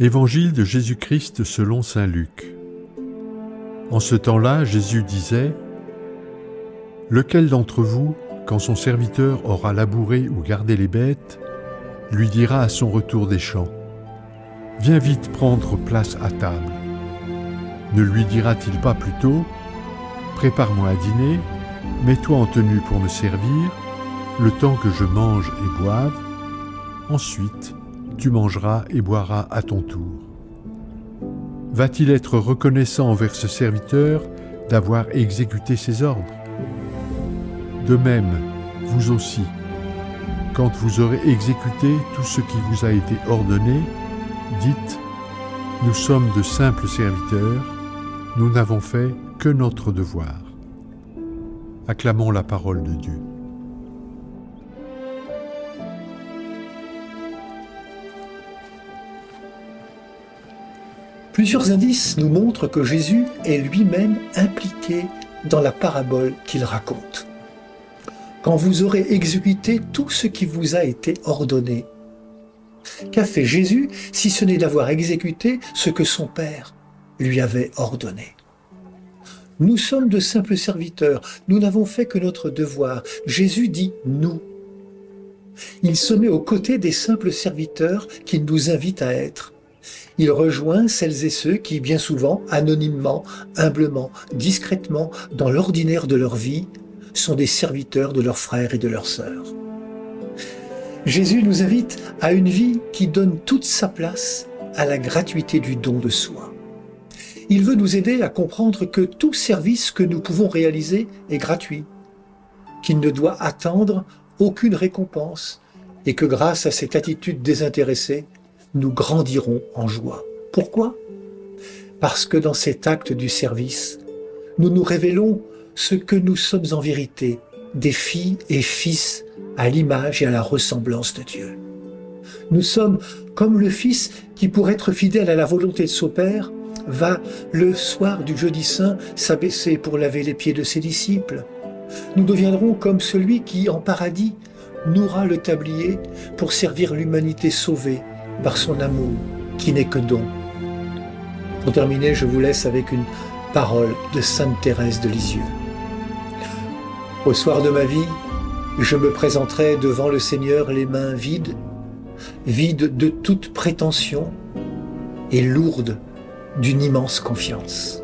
Évangile de Jésus-Christ selon saint Luc. En ce temps-là, Jésus disait : « Lequel d'entre vous, quand son serviteur aura labouré ou gardé les bêtes, lui dira à son retour des champs : Viens vite prendre place à table. Ne lui dira-t-il pas plutôt : Prépare-moi à dîner, mets-toi en tenue pour me servir, le temps que je mange et boive, ensuite tu mangeras et boiras à ton tour. Va-t-il être reconnaissant envers ce serviteur d'avoir exécuté ses ordres ? De même, vous aussi, quand vous aurez exécuté tout ce qui vous a été ordonné, dites : Nous sommes de simples serviteurs, nous n'avons fait que notre devoir. Acclamons la parole de Dieu. Plusieurs indices nous montrent que Jésus est lui-même impliqué dans la parabole qu'il raconte. Quand vous aurez exécuté tout ce qui vous a été ordonné. Qu'a fait Jésus si ce n'est d'avoir exécuté ce que son Père lui avait ordonné ? Nous sommes de simples serviteurs, nous n'avons fait que notre devoir. Jésus dit « nous ». Il se met aux côtés des simples serviteurs qu'il nous invite à être. Il rejoint celles et ceux qui, bien souvent, anonymement, humblement, discrètement, dans l'ordinaire de leur vie, sont des serviteurs de leurs frères et de leurs sœurs. Jésus nous invite à une vie qui donne toute sa place à la gratuité du don de soi. Il veut nous aider à comprendre que tout service que nous pouvons réaliser est gratuit, qu'il ne doit attendre aucune récompense et que grâce à cette attitude désintéressée, nous grandirons en joie. Pourquoi ? Parce que dans cet acte du service, nous nous révélons ce que nous sommes en vérité, des filles et fils à l'image et à la ressemblance de Dieu. Nous sommes comme le Fils qui, pour être fidèle à la volonté de son Père, va, le soir du jeudi saint, s'abaisser pour laver les pieds de ses disciples. Nous deviendrons comme celui qui, en paradis, nouera le tablier pour servir l'humanité sauvée par son amour, qui n'est que don. Pour terminer, je vous laisse avec une parole de sainte Thérèse de Lisieux. Au soir de ma vie, je me présenterai devant le Seigneur les mains vides, vides de toute prétention et lourdes d'une immense confiance.